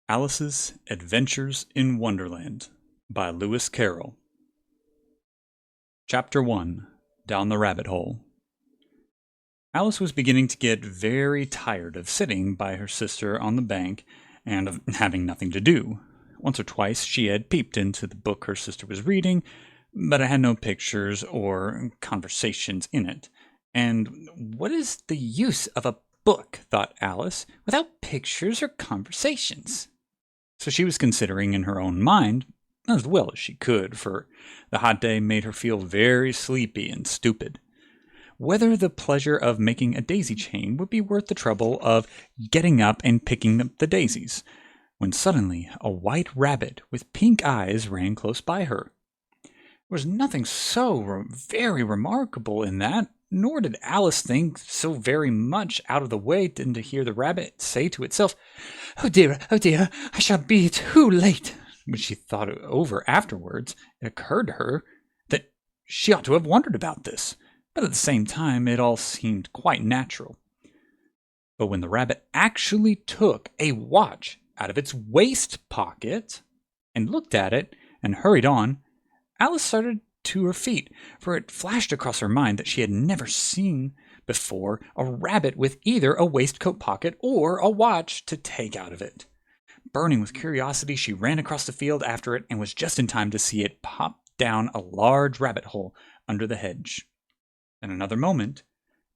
Alice's Adventures in Wonderland by Lewis Carroll. Chapter 1 Down the Rabbit Hole. Alice was beginning to get very tired of sitting by her sister on the bank and of having nothing to do. Once or twice she had peeped into the book her sister was reading, but it had no pictures or conversations in it. And what is the use of a book, thought Alice, without pictures or conversations? So she was considering in her own mind, as well as she could, for the hot day made her feel very sleepy and stupid, whether the pleasure of making a daisy chain would be worth the trouble of getting up and picking up the daisies, when suddenly a white rabbit with pink eyes ran close by her. There was nothing so very remarkable in that, nor did Alice think so very much out of the way than to hear the rabbit say to itself, oh dear, I shall be too late." When she thought it over afterwards, it occurred to her that she ought to have wondered about this, but at the same time it all seemed quite natural. But when the rabbit actually took a watch out of its waist pocket and looked at it and hurried on, Alice started to her feet, for it flashed across her mind that she had never seen before a rabbit with either a waistcoat pocket or a watch to take out of it. Burning with curiosity, she ran across the field after it and was just in time to see it pop down a large rabbit hole under the hedge. In another moment,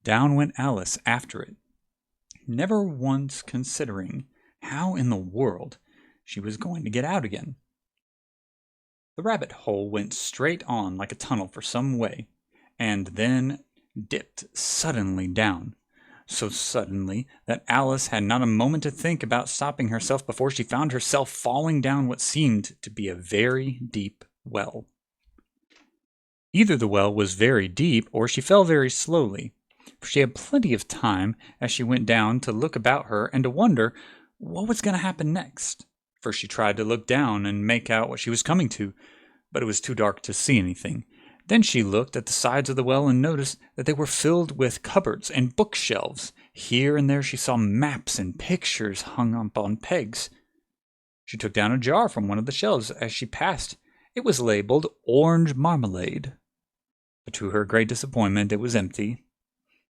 down went Alice after it, never once considering how in the world she was going to get out again. The rabbit hole went straight on like a tunnel for some way, and then dipped suddenly down, so suddenly that Alice had not a moment to think about stopping herself before she found herself falling down what seemed to be a very deep well. Either the well was very deep, or she fell very slowly, for she had plenty of time as she went down to look about her and to wonder what was going to happen next. First she tried to look down and make out what she was coming to, but it was too dark to see anything. Then she looked at the sides of the well and noticed that they were filled with cupboards and bookshelves. Here and there she saw maps and pictures hung up on pegs. She took down a jar from one of the shelves as she passed. It was labeled orange marmalade, but to her great disappointment it was empty.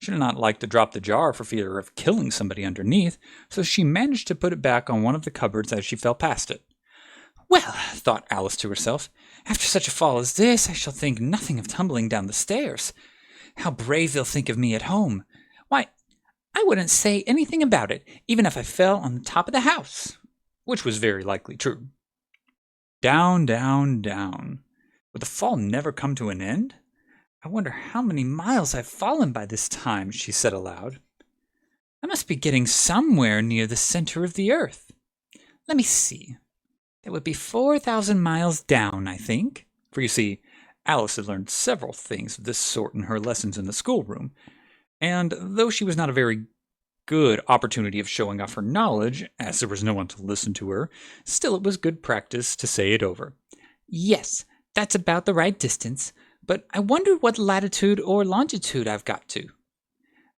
She did not like to drop the jar for fear of killing somebody underneath, so she managed to put it back on one of the cupboards as she fell past it. Well, thought Alice to herself, after such a fall as this, I shall think nothing of tumbling down the stairs. How brave they'll think of me at home. Why, I wouldn't say anything about it, even if I fell on the top of the house, which was very likely true. Down, down, down. Would the fall never come to an end? I wonder how many miles I've fallen by this time, she said aloud. I must be getting somewhere near the center of the earth. Let me see. That would be 4,000 miles down, I think. For you see, Alice had learned several things of this sort in her lessons in the schoolroom, and though she was not a very good opportunity of showing off her knowledge, as there was no one to listen to her, still it was good practice to say it over. Yes, that's about the right distance. But I wonder what latitude or longitude I've got to.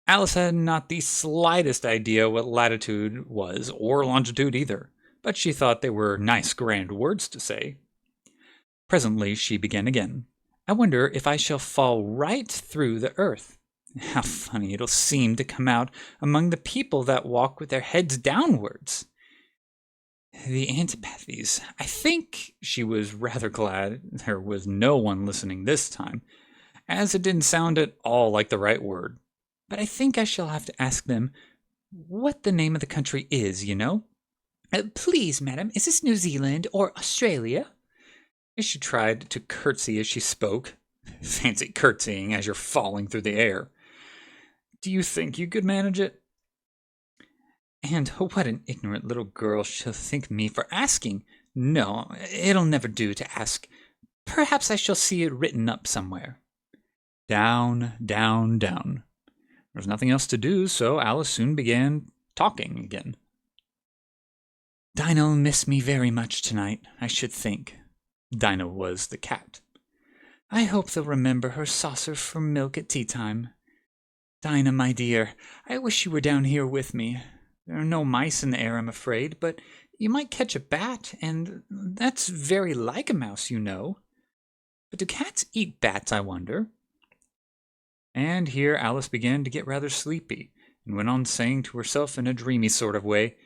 Alice had not the slightest idea what latitude was, or longitude either, but she thought they were nice grand words to say. Presently she began again. I wonder if I shall fall right through the earth. How funny it'll seem to come out among the people that walk with their heads downwards. The antipathies. I think she was rather glad there was no one listening this time, as it didn't sound at all like the right word. But I think I shall have to ask them what the name of the country is, you know. Please, madam, is this New Zealand or Australia? She tried to curtsy as she spoke. Fancy curtsying as you're falling through the air. Do you think you could manage it? And what an ignorant little girl she'll think me for asking. No, it'll never do to ask. Perhaps I shall see it written up somewhere. Down, down, down. There was nothing else to do, so Alice soon began talking again. Dinah'll miss me very much tonight, I should think. Dinah was the cat. I hope they'll remember her saucer for milk at tea time. Dinah, my dear, I wish you were down here with me. There are no mice in the air, I'm afraid, but you might catch a bat, and that's very like a mouse, you know. But do cats eat bats, I wonder?" And here Alice began to get rather sleepy, and went on saying to herself in a dreamy sort of way,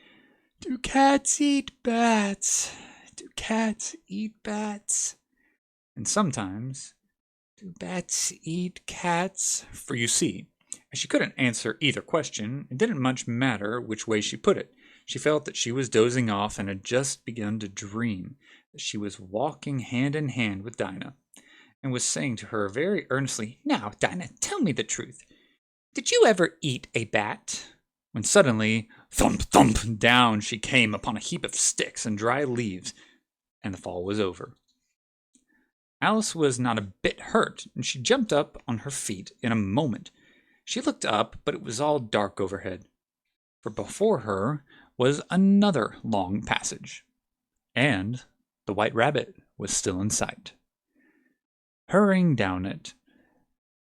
"Do cats eat bats? Do cats eat bats? And sometimes, do bats eat cats?" For you see, as she couldn't answer either question, it didn't much matter which way she put it. She felt that she was dozing off and had just begun to dream that she was walking hand in hand with Dinah, and was saying to her very earnestly, "Now, Dinah, tell me the truth. Did you ever eat a bat?" When suddenly, thump, thump, down she came upon a heap of sticks and dry leaves, and the fall was over. Alice was not a bit hurt, and she jumped up on her feet in a moment. She looked up, but it was all dark overhead, for before her was another long passage, and the White Rabbit was still in sight. Hurrying down it,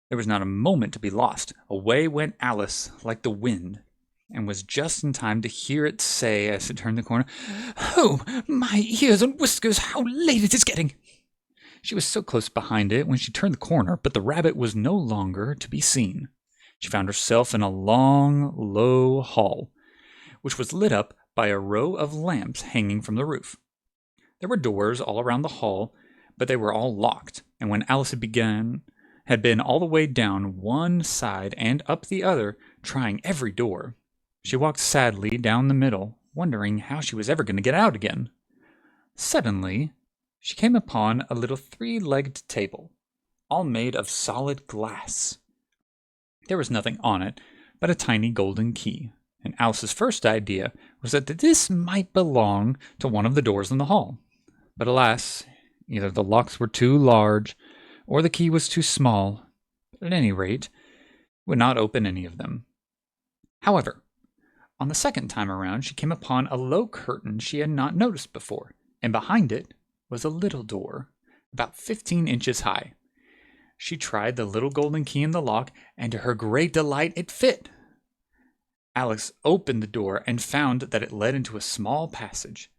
there was not a moment to be lost. Away went Alice like the wind, and was just in time to hear it say as it turned the corner, "Oh, my ears and whiskers, how late it is getting!" She was so close behind it when she turned the corner, but the rabbit was no longer to be seen. She found herself in a long, low hall, which was lit up by a row of lamps hanging from the roof. There were doors all around the hall, but they were all locked, and when Alice had been all the way down one side and up the other, trying every door, she walked sadly down the middle, wondering how she was ever going to get out again. Suddenly, she came upon a little three-legged table, all made of solid glass. There was nothing on it but a tiny golden key, and Alice's first idea was that this might belong to one of the doors in the hall. But alas, either the locks were too large, or the key was too small. But at any rate, it would not open any of them. However, on the second time around, she came upon a low curtain she had not noticed before, and behind it was a little door, about 15 inches high. She tried the little golden key in the lock, and to her great delight it fit. Alice opened the door and found that it led into a small passage,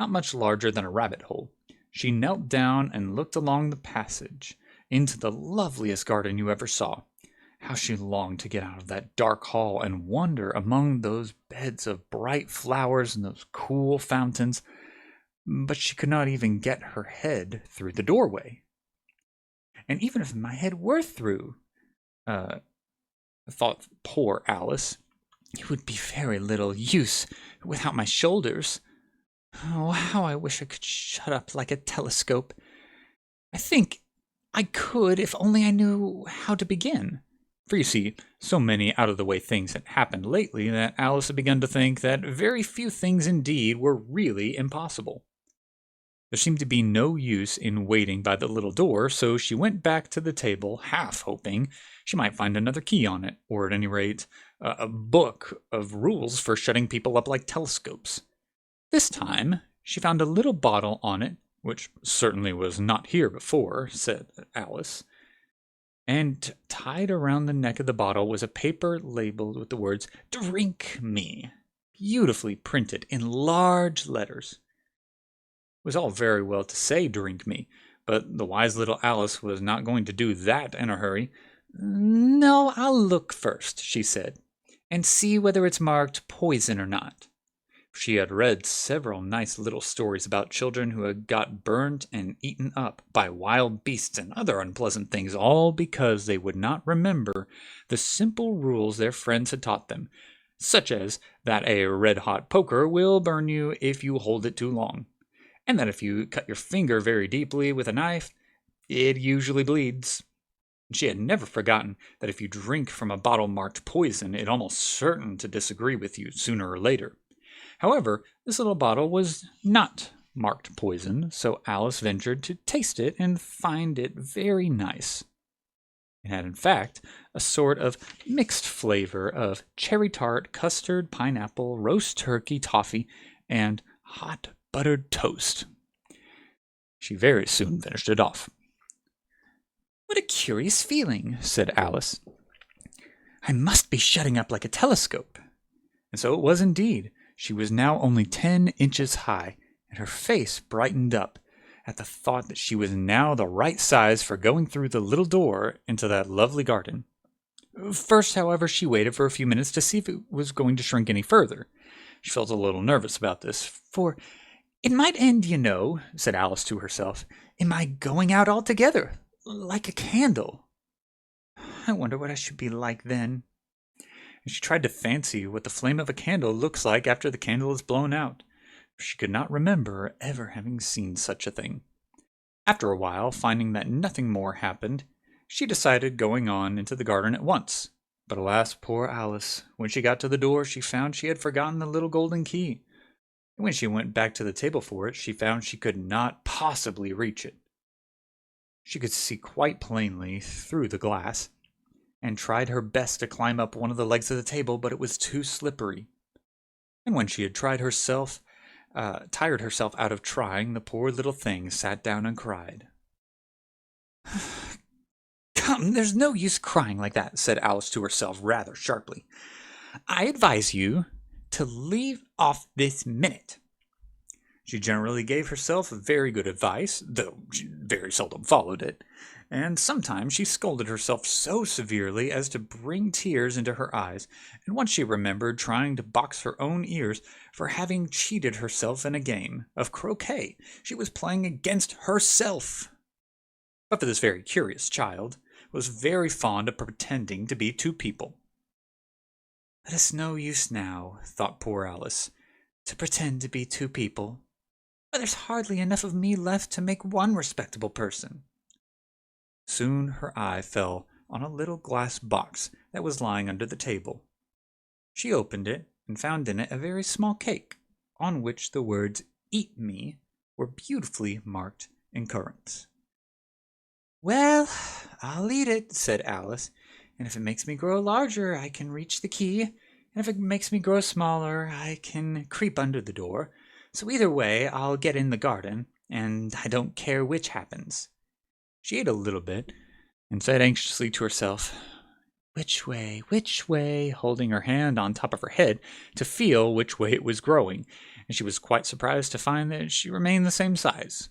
not much larger than a rabbit hole. She knelt down and looked along the passage into the loveliest garden you ever saw. How she longed to get out of that dark hall and wander among those beds of bright flowers and those cool fountains, but she could not even get her head through the doorway. "And even if my head were through," thought poor Alice, "it would be very little use without my shoulders. Oh, how I wish I could shut up like a telescope. I think I could if only I knew how to begin." For you see, so many out-of-the-way things had happened lately that Alice had begun to think that very few things indeed were really impossible. There seemed to be no use in waiting by the little door, so she went back to the table, half hoping she might find another key on it, or at any rate, a book of rules for shutting people up like telescopes. This time, she found a little bottle on it, which certainly was not here before, said Alice, and tied around the neck of the bottle was a paper labeled with the words, "Drink me," beautifully printed in large letters. It was all very well to say "drink me," but the wise little Alice was not going to do that in a hurry. "No, I'll look first," she said, "and see whether it's marked poison or not." She had read several nice little stories about children who had got burnt and eaten up by wild beasts and other unpleasant things, all because they would not remember the simple rules their friends had taught them, such as that a red-hot poker will burn you if you hold it too long, and that if you cut your finger very deeply with a knife, it usually bleeds. She had never forgotten that if you drink from a bottle marked poison, it's almost certain to disagree with you sooner or later. However, this little bottle was not marked poison, so Alice ventured to taste it and find it very nice. It had, in fact, a sort of mixed flavor of cherry tart, custard, pineapple, roast turkey, toffee, and hot buttered toast. She very soon finished it off. "What a curious feeling," said Alice. "I must be shutting up like a telescope." And so it was indeed. She was now only 10 inches high, and her face brightened up at the thought that she was now the right size for going through the little door into that lovely garden. First, however, she waited for a few minutes to see if it was going to shrink any further. She felt a little nervous about this, for "It might end, you know," said Alice to herself, "in my going out altogether, like a candle. I wonder what I should be like then." And she tried to fancy what the flame of a candle looks like after the candle is blown out. She could not remember ever having seen such a thing. After a while, finding that nothing more happened, she decided going on into the garden at once. But alas, poor Alice, when she got to the door, she found she had forgotten the little golden key. And when she went back to the table for it, she found she could not possibly reach it. She could see quite plainly through the glass, and tried her best to climb up one of the legs of the table, but it was too slippery. And when she had tired herself out of trying, the poor little thing sat down and cried. "Come, there's no use crying like that," said Alice to herself rather sharply. "I advise you to leave off this minute." She generally gave herself very good advice, though she very seldom followed it, and sometimes she scolded herself so severely as to bring tears into her eyes, and once she remembered trying to box her own ears for having cheated herself in a game of croquet she was playing against herself. But for this very curious child was very fond of pretending to be two people. "But it's no use now," thought poor Alice, "to pretend to be two people. But there's hardly enough of me left to make one respectable person." Soon her eye fell on a little glass box that was lying under the table. She opened it and found in it a very small cake, on which the words "Eat me" were beautifully marked in currants. "Well, I'll eat it," said Alice, "and if it makes me grow larger, I can reach the key, and if it makes me grow smaller, I can creep under the door. So either way, I'll get in the garden, and I don't care which happens." She ate a little bit, and said anxiously to herself, which way," holding her hand on top of her head to feel which way it was growing, and she was quite surprised to find that she remained the same size.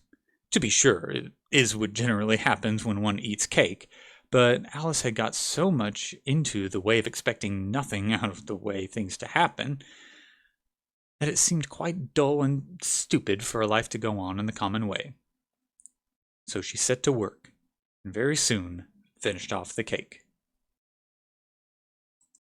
To be sure, it is what generally happens when one eats cake, but Alice had got so much into the way of expecting nothing out of the way things to happen, that it seemed quite dull and stupid for her life to go on in the common way. So she set to work, and very soon finished off the cake.